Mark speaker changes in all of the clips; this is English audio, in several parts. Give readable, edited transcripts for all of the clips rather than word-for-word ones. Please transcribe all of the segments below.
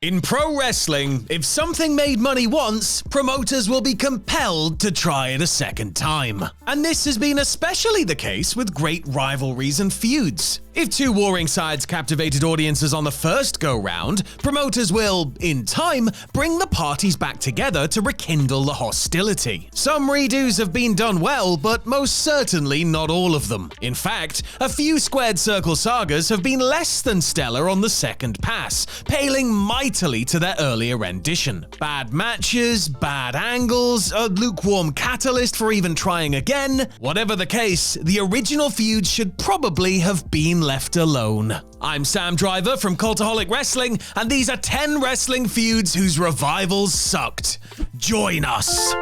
Speaker 1: In pro wrestling, if something made money once, promoters will be compelled to try it a second time. And this has been especially the case with great rivalries and feuds. If two warring sides captivated audiences on the first go-round, promoters will, in time, bring the parties back together to rekindle the hostility. Some redos have been done well, but most certainly not all of them. In fact, a few squared circle sagas have been less than stellar on the second pass, paling mightily to their earlier rendition. Bad matches, bad angles, a lukewarm catalyst for even trying again. Whatever the case, the original feud should probably have been left alone. I'm Sam Driver from Cultaholic Wrestling, and these are 10 wrestling feuds whose revivals sucked. Join us!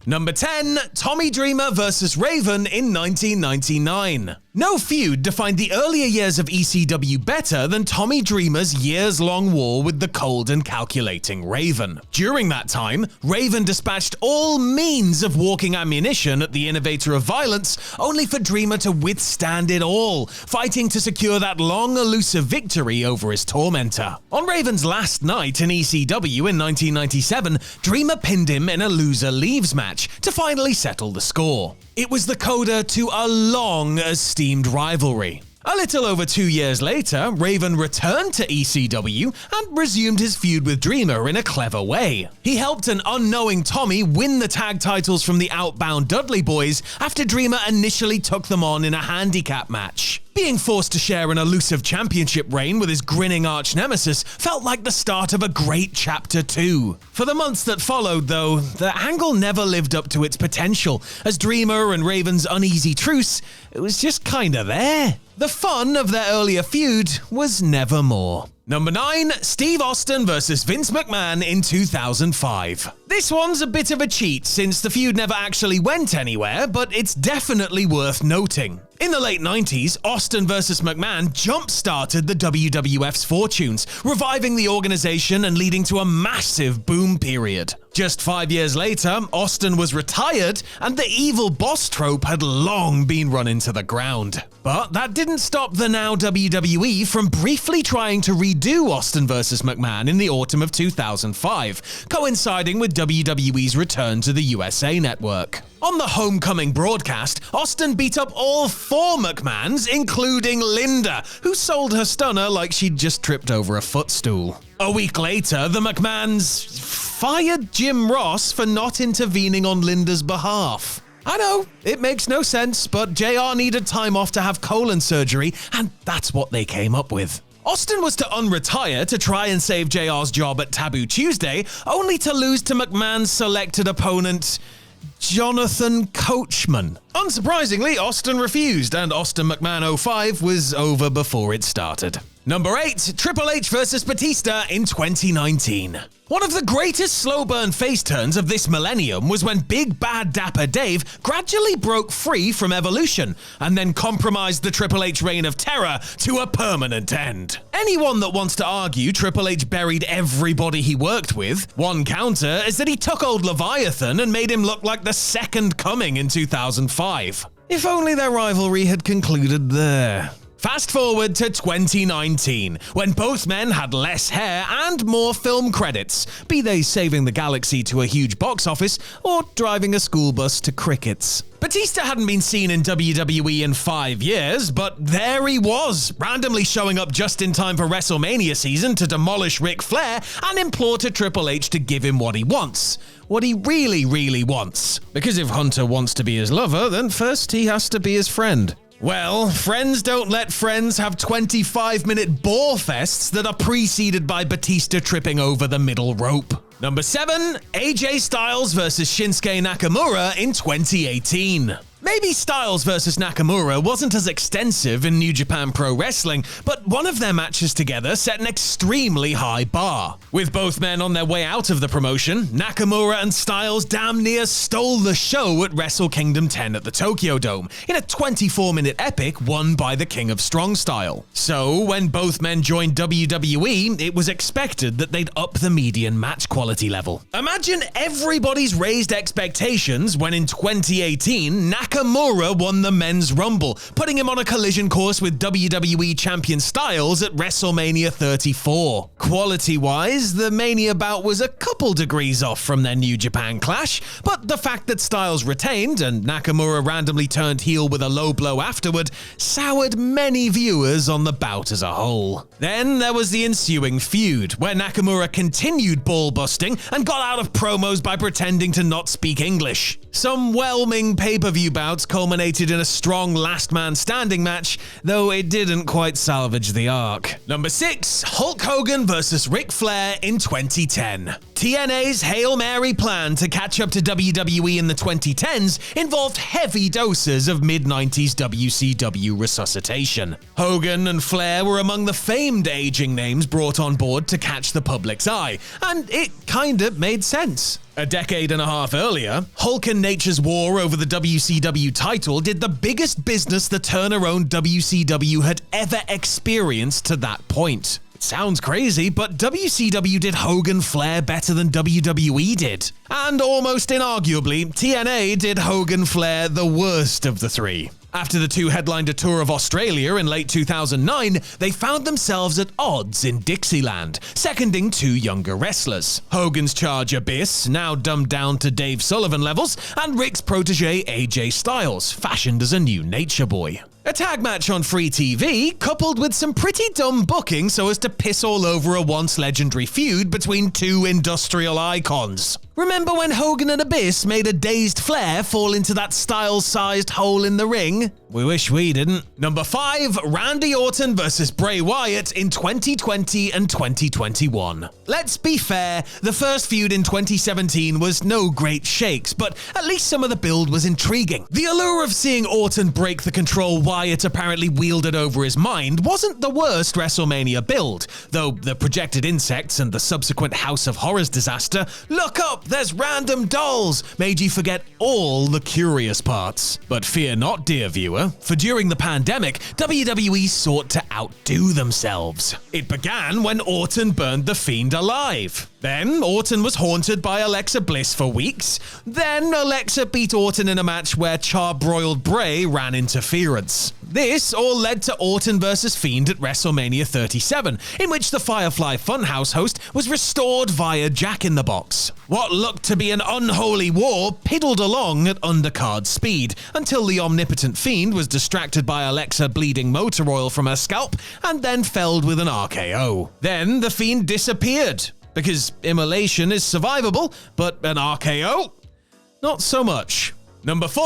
Speaker 1: Number 10, Tommy Dreamer vs. Raven in 1999. No feud defined the earlier years of ECW better than Tommy Dreamer's years-long war with the cold and calculating Raven. During that time, Raven dispatched all means of walking ammunition at the innovator of violence, only for Dreamer to withstand it all, fighting to secure that long, elusive victory over his tormentor. On Raven's last night in ECW in 1997, Dreamer pinned him in a loser leaves match to finally settle the score. It was the coda to a long, esteemed rivalry. A little over 2 years later, Raven returned to ECW and resumed his feud with Dreamer in a clever way. He helped an unknowing Tommy win the tag titles from the outbound Dudley Boys after Dreamer initially took them on in a handicap match. Being forced to share an elusive championship reign with his grinning arch-nemesis felt like the start of a great chapter 2. For the months that followed, though, the angle never lived up to its potential, as Dreamer and Raven's uneasy truce, it was just kinda there. The fun of their earlier feud was never more. Number 9, Steve Austin vs. Vince McMahon in 2005. This one's a bit of a cheat since the feud never actually went anywhere, but it's definitely worth noting. In the late 90s, Austin vs. McMahon jump-started the WWF's fortunes, reviving the organization and leading to a massive boom period. Just 5 years later, Austin was retired, and the evil boss trope had long been run into the ground. But that didn't stop the now WWE from briefly trying to redo Austin vs. McMahon in the autumn of 2005, coinciding with WWE's return to the USA Network. On the homecoming broadcast, Austin beat up all 4 McMahons, including Linda, who sold her stunner like she'd just tripped over a footstool. A week later, the McMahons fired Jim Ross for not intervening on Linda's behalf. I know, it makes no sense, but JR needed time off to have colon surgery, and that's what they came up with. Austin was to unretire to try and save JR's job at Taboo Tuesday, only to lose to McMahon's selected opponent, Jonathan Coachman. Unsurprisingly, Austin refused, and Austin McMahon 05 was over before it started. Number 8, Triple H vs. Batista in 2019. One of the greatest slow-burn face turns of this millennium was when Big Bad Dapper Dave gradually broke free from Evolution and then compromised the Triple H reign of terror to a permanent end. Anyone that wants to argue Triple H buried everybody he worked with, one counter is that he took old Leviathan and made him look like the second coming in 2005. If only their rivalry had concluded there. Fast forward to 2019, when both men had less hair and more film credits, be they saving the galaxy to a huge box office or driving a school bus to crickets. Batista hadn't been seen in WWE in 5 years, but there he was, randomly showing up just in time for WrestleMania season to demolish Ric Flair and implore to Triple H to give him what he wants. What he really wants. Because if Hunter wants to be his lover, then first he has to be his friend. Well, friends don't let friends have 25-minute bore fests that are preceded by Batista tripping over the middle rope. Number 7, AJ Styles vs. Shinsuke Nakamura in 2018. Maybe Styles vs. Nakamura wasn't as extensive in New Japan Pro Wrestling, but one of their matches together set an extremely high bar. With both men on their way out of the promotion, Nakamura and Styles damn near stole the show at Wrestle Kingdom 10 at the Tokyo Dome, in a 24-minute epic won by the King of Strong Style. So, when both men joined WWE, it was expected that they'd up the median match quality level. Imagine everybody's raised expectations when in 2018, Nakamura Nakamura won the Men's Rumble, putting him on a collision course with WWE Champion Styles at WrestleMania 34. Quality-wise, the Mania bout was a couple degrees off from their New Japan clash, but the fact that Styles retained and Nakamura randomly turned heel with a low blow afterward soured many viewers on the bout as a whole. Then there was the ensuing feud, where Nakamura continued ball-busting and got out of promos by pretending to not speak English. Some whelming pay-per-view bouts culminated in a strong last man standing match, though it didn't quite salvage the arc. Number 6, Hulk Hogan vs. Ric Flair in 2010. TNA's Hail Mary plan to catch up to WWE in the 2010s involved heavy doses of mid-90s WCW resuscitation. Hogan and Flair were among the famed aging names brought on board to catch the public's eye, and it kinda made sense. A decade and a half earlier, Hulk and Nature's war over the WCW title did the biggest business the Turner-owned WCW had ever experienced to that point. It sounds crazy, but WCW did Hogan Flair better than WWE did. And almost inarguably, TNA did Hogan Flair the worst of the three. After the two headlined a tour of Australia in late 2009, they found themselves at odds in Dixieland, seconding two younger wrestlers. Hogan's charge Abyss, now dumbed down to Dave Sullivan levels, and Ric's protege AJ Styles, fashioned as a new Nature Boy. A tag match on free TV, coupled with some pretty dumb booking so as to piss all over a once legendary feud between two industrial icons. Remember when Hogan and Abyss made a dazed Flair fall into that Styles-sized hole in the ring? We wish we didn't. Number 5, Randy Orton vs. Bray Wyatt in 2020 and 2021. Let's be fair, the first feud in 2017 was no great shakes, but at least some of the build was intriguing. The allure of seeing Orton break the control Wyatt apparently wielded over his mind wasn't the worst WrestleMania build, though the projected insects and the subsequent House of Horrors disaster, look up, there's random dolls, made you forget all the curious parts. But fear not, dear viewer, for during the pandemic, WWE sought to outdo themselves. It began when Orton burned the Fiend alive. Then Orton was haunted by Alexa Bliss for weeks. Then Alexa beat Orton in a match where charbroiled Bray ran interference. This all led to Orton vs. Fiend at WrestleMania 37, in which the Firefly Funhouse host was restored via Jack in the Box. What looked to be an unholy war piddled along at undercard speed, until the omnipotent Fiend was distracted by Alexa bleeding motor oil from her scalp and then felled with an RKO. Then the Fiend disappeared, because immolation is survivable, but an RKO? Not so much. Number 4,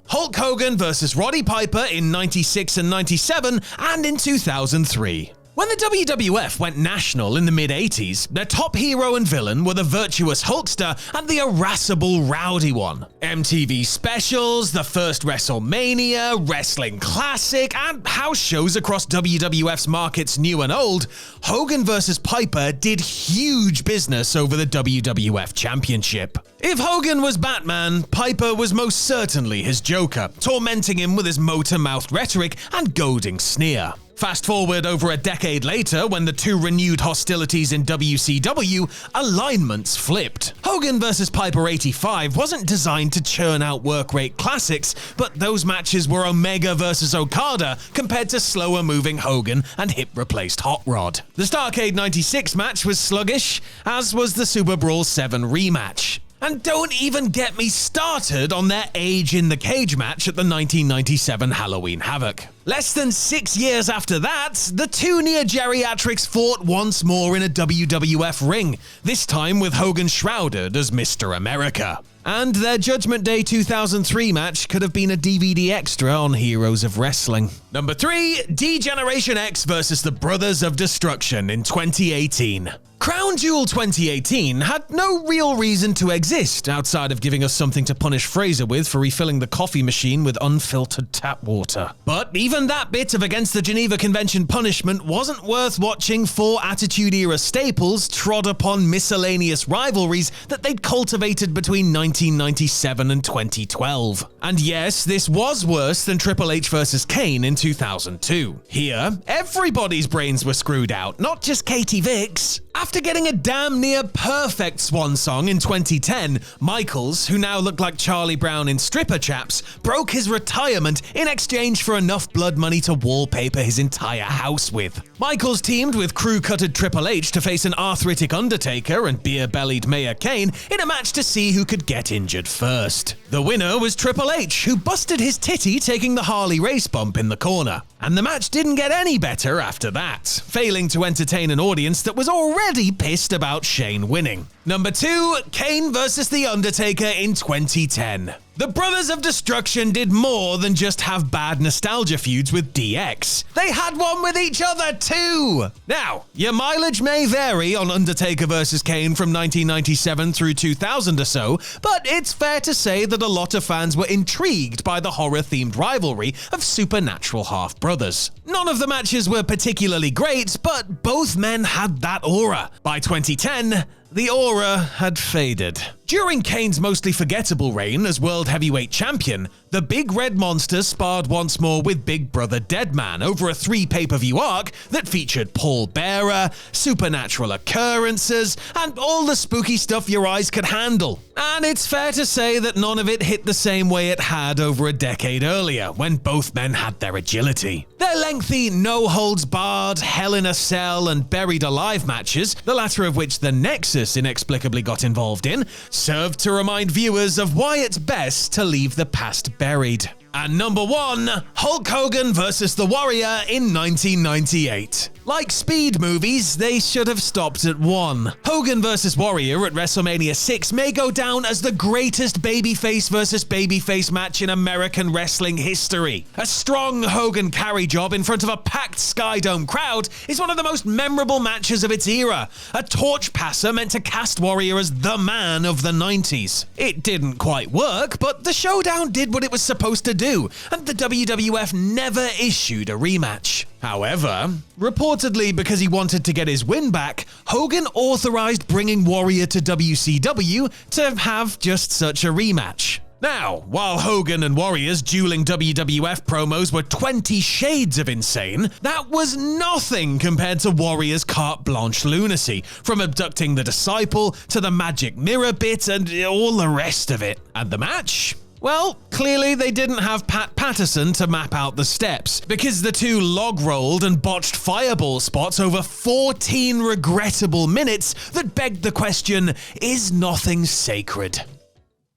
Speaker 1: Hulk Hogan vs. Roddy Piper in 96 and 97 and in 2003. When the WWF went national in the mid-80s, their top hero and villain were the virtuous Hulkster and the irascible Rowdy One. MTV specials, the first WrestleMania, Wrestling Classic, and house shows across WWF's markets new and old, Hogan vs. Piper did huge business over the WWF Championship. If Hogan was Batman, Piper was most certainly his Joker, tormenting him with his motor-mouthed rhetoric and goading sneer. Fast forward over a decade later, when the two renewed hostilities in WCW, alignments flipped. Hogan vs. Piper 85 wasn't designed to churn out work rate classics, but those matches were Omega vs. Okada compared to slower moving Hogan and hip replaced Hot Rod. The Starrcade 96 match was sluggish, as was the Super Brawl 7 rematch. And don't even get me started on their Age in the Cage match at the 1997 Halloween Havoc. Less than 6 years after that, the two near-geriatrics fought once more in a WWF ring, this time with Hogan shrouded as Mr. America. And their Judgment Day 2003 match could have been a DVD extra on Heroes of Wrestling. Number 3, D-Generation X vs. the Brothers of Destruction in 2018. Crown Jewel 2018 had no real reason to exist outside of giving us something to punish Fraser with for refilling the coffee machine with unfiltered tap water. But even that bit of Against the Geneva Convention punishment wasn't worth watching four Attitude Era staples trod upon miscellaneous rivalries that they'd cultivated between 1997 and 2012. And yes, this was worse than Triple H vs. Kane in 2002. Here, everybody's brains were screwed out, not just Katie Vick's. After getting a damn near perfect swan song in 2010, Michaels, who now looked like Charlie Brown in stripper chaps, broke his retirement in exchange for enough blood money to wallpaper his entire house with. Michaels teamed with crew-cutted Triple H to face an arthritic Undertaker and beer-bellied Mayor Kane in a match to see who could get injured first. The winner was Triple H, who busted his titty taking the Harley race bump in the corner. And the match didn't get any better after that, failing to entertain an audience that was already pissed about Shane winning. Number 2, Kane vs. The Undertaker in 2010. The Brothers of Destruction did more than just have bad nostalgia feuds with DX. They had one with each other too! Now, your mileage may vary on Undertaker vs. Kane from 1997 through 2000 or so, but it's fair to say that a lot of fans were intrigued by the horror-themed rivalry of supernatural half-brothers. None of the matches were particularly great, but both men had that aura. By 2010, the aura had faded. During Kane's mostly forgettable reign as World Heavyweight Champion, the Big Red Monster sparred once more with Big Brother Deadman over a 3 pay-per-view arc that featured Paul Bearer, supernatural occurrences, and all the spooky stuff your eyes could handle. And it's fair to say that none of it hit the same way it had over a decade earlier, when both men had their agility. Their lengthy, no-holds-barred, Hell in a Cell and Buried Alive matches, the latter of which the Nexus inexplicably got involved in, served to remind viewers of why it's best to leave the past buried. And number 1, Hulk Hogan vs. The Warrior in 1998. Like Speed movies, they should have stopped at 1. Hogan vs. Warrior at WrestleMania 6 may go down as the greatest babyface versus babyface match in American wrestling history. A strong Hogan carry job in front of a packed Skydome crowd is one of the most memorable matches of its era. A torch passer meant to cast Warrior as the man of the 90s. It didn't quite work, but the showdown did what it was supposed to do, and the WWF never issued a rematch. However, reportedly because he wanted to get his win back, Hogan authorized bringing Warrior to WCW to have just such a rematch. Now, while Hogan and Warrior's dueling WWF promos were 20 shades of insane, that was nothing compared to Warrior's carte blanche lunacy, from abducting the disciple to the magic mirror bit and all the rest of it. And the match? Well, clearly they didn't have Pat Patterson to map out the steps, because the two log-rolled and botched fireball spots over 14 regrettable minutes that begged the question, is nothing sacred?